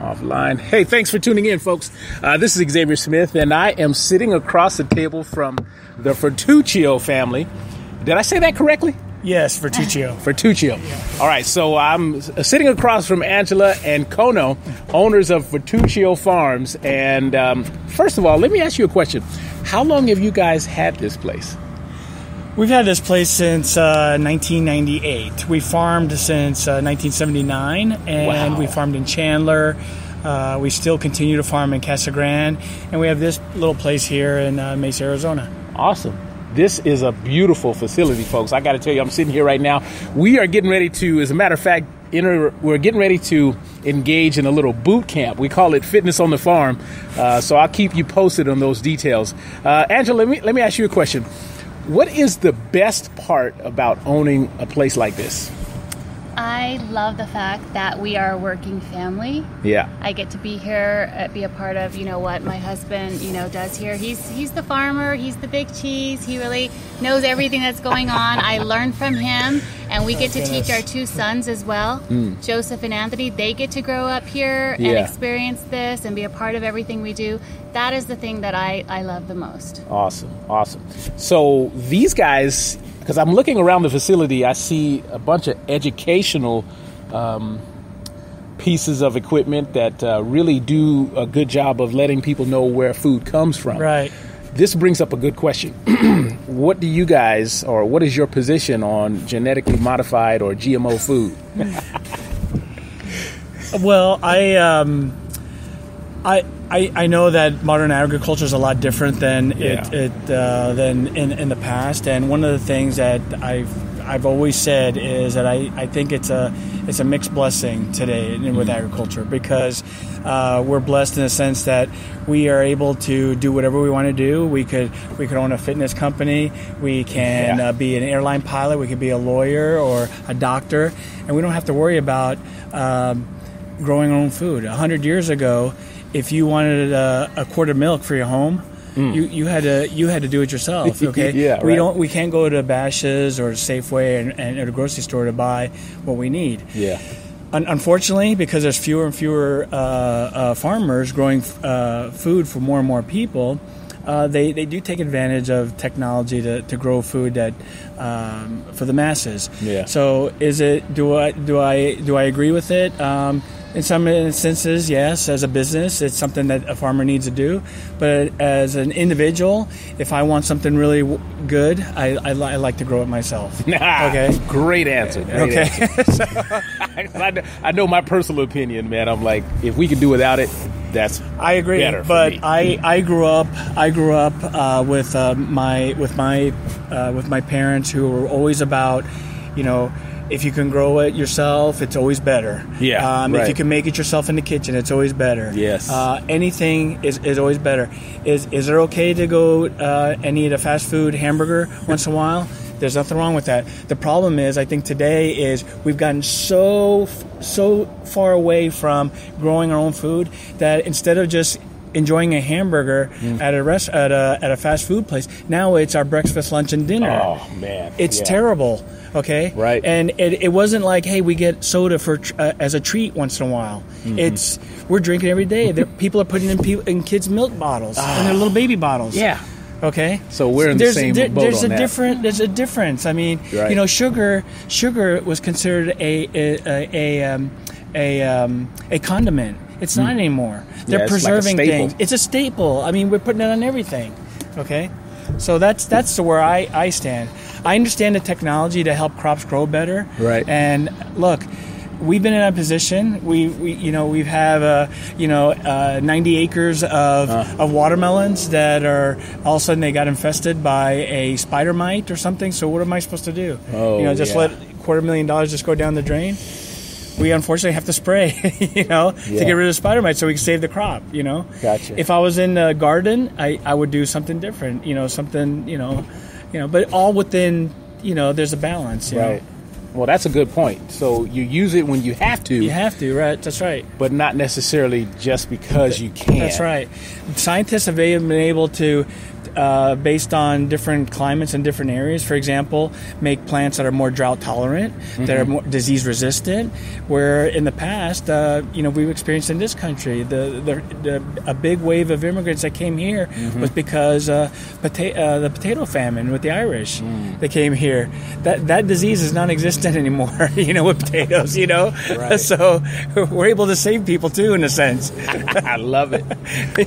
Offline. Hey, thanks for tuning in, folks. This is Xavier Smith, and I am sitting across the table from the Vertuccio family. Did I say that correctly? Yes, Vertuccio. Vertuccio. Yeah. All right, so I'm sitting across from Angela and Kono, owners of Vertuccio Farms. And first of all, let me ask you a question. How long have you guys had this place? We've had this place since 1998. We farmed since 1979, and we farmed in Chandler. We still continue to farm in Casa Grande, and we have this little place here in Mesa, Arizona. Awesome. This is a beautiful facility, folks. I got to tell you, I'm sitting here right now. We are getting ready to, as a matter of fact, we're getting ready to engage in a little boot camp. We call it Fitness on the Farm. So I'll keep you posted on those details. Angela, let me ask you a question. What is the best part about owning a place like this? I love the fact that we are a working family. Yeah. I get to be here, be a part of, what my husband, does here. He's the farmer. He's the big cheese. He really knows everything that's going on. I learn from him, and we get to teach our two sons as well, Joseph and Anthony. They get to grow up here and experience this and be a part of everything we do. That is the thing that I love the most. Awesome. So these guys, because I'm looking around the facility, I see a bunch of educational pieces of equipment that really do a good job of letting people know where food comes from. Right. This brings up a good question. What do you guys, or what is your position on genetically modified or GMO food? Well, I know that modern agriculture is a lot different than than in the past, and one of the things that I've always said is that I think it's a mixed blessing today with agriculture, because we're blessed in the sense that we are able to do whatever we want to do. We could own a fitness company. We can be an airline pilot. We could be a lawyer or a doctor, and we don't have to worry about growing our own food. 100 years ago, if you wanted a quart of milk for your home, you had to do it yourself. Okay, we can't go to Bash's or Safeway and at a grocery store to buy what we need. Yeah. Unfortunately, because there's fewer and fewer farmers growing food for more and more people, they do take advantage of technology to grow food that for the masses. Yeah. So do I agree with it? In some instances, yes. As a business, it's something that a farmer needs to do. But as an individual, if I want something really good, I like to grow it myself. Okay. Great answer. I know my personal opinion, man. I'm like, if we can do without it, that's I agree. Better but for me. I grew up with my parents who were always about, if you can grow it yourself, it's always better. Yeah. If you can make it yourself in the kitchen, it's always better. Yes. Anything is always better. Is it okay to go and eat a fast food hamburger once in a while? There's nothing wrong with that. The problem is, I think today is we've gotten so far away from growing our own food that instead of just enjoying a hamburger at a fast food place, now it's our breakfast, lunch, and dinner. Oh man, it's terrible. Okay, right. And it wasn't like, hey, we get soda for as a treat once in a while. We're drinking every day. People are putting in kids' milk bottles and their little baby bottles. Yeah. Okay. So we're in the same boat there's on a that. There's a difference. I mean, sugar was considered a condiment. It's not anymore. They're preserving things. It's a staple. I mean, we're putting it on everything. Okay. So that's where I stand. I understand the technology to help crops grow better. Right. And look, we've been in a position. We have 90 acres of watermelons that are all of a sudden they got infested by a spider mite or something. So what am I supposed to do? Let $250,000 just go down the drain? We unfortunately have to spray, to get rid of the spider mites so we can save the crop, Gotcha. If I was in the garden, I would do something different, but all within, there's a balance, right. Well, that's a good point. So you use it when you have to. You have to, right? That's right. But not necessarily just because you can. That's right. Scientists have been able to, based on different climates and different areas, for example, make plants that are more drought tolerant, that are more disease resistant. Where in the past, we've experienced in this country, a big wave of immigrants that came here was because the potato famine with the Irish. They came here. That disease is non-existent anymore. With potatoes. Right. So we're able to save people too, in a sense. I love it.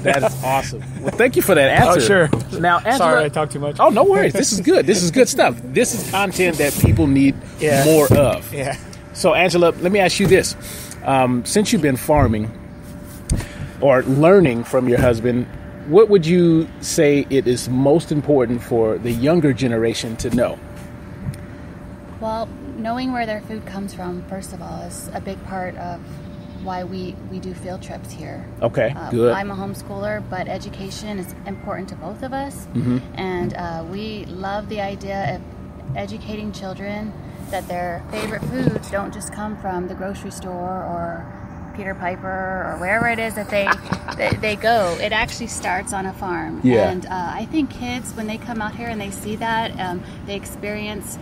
That is awesome. Well, thank you for that answer. Oh, sure. Now, Angela, sorry, I talked too much. Oh, no worries. This is good. This is good stuff. This is content that people need more of. Yeah. So, Angela, let me ask you this. Since you've been farming or learning from your husband, what would you say it is most important for the younger generation to know? Well, knowing where their food comes from, first of all, is a big part of why we do field trips here. Okay, good. I'm a homeschooler, but education is important to both of us. And we love the idea of educating children that their favorite foods don't just come from the grocery store or Peter Piper or wherever it is that they go. It actually starts on a farm. Yeah. And I think kids, when they come out here and they see that, they experience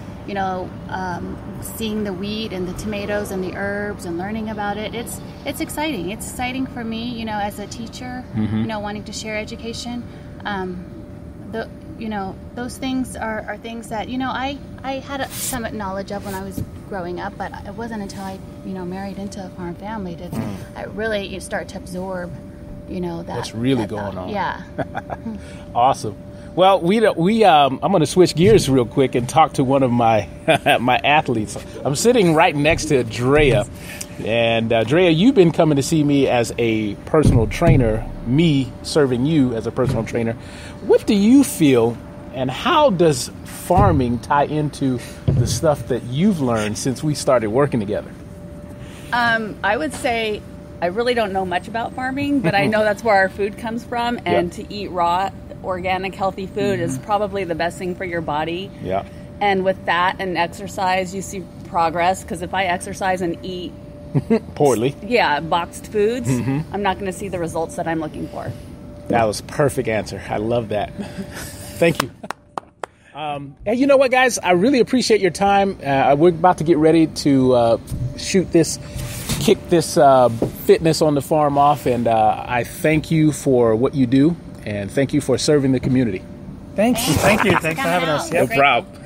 seeing the wheat and the tomatoes and the herbs and learning about it. It's exciting. It's exciting for me, as a teacher, wanting to share education. Those things are things that, I had some knowledge of when I was growing up, but it wasn't until I, married into a farm family did I really start to absorb, what's really going on. Yeah. Awesome. Well, I'm going to switch gears real quick and talk to one of my my athletes. I'm sitting right next to Drea, and Drea, you've been coming to see me as a personal trainer, me serving you as a personal trainer. What do you feel, and how does farming tie into the stuff that you've learned since we started working together? I would say I really don't know much about farming, but I know that's where our food comes from, and to eat raw, organic, healthy food is probably the best thing for your body. Yeah. And with that and exercise, you see progress, because if I exercise and eat poorly, boxed foods, I'm not going to see the results that I'm looking for. That was a perfect answer. I love that. Thank you. And you know what, guys? I really appreciate your time. We're about to get ready to kick this fitness on the farm off, and I thank you for what you do, and thank you for serving the community. Thank you. Thanks for having us. No problem.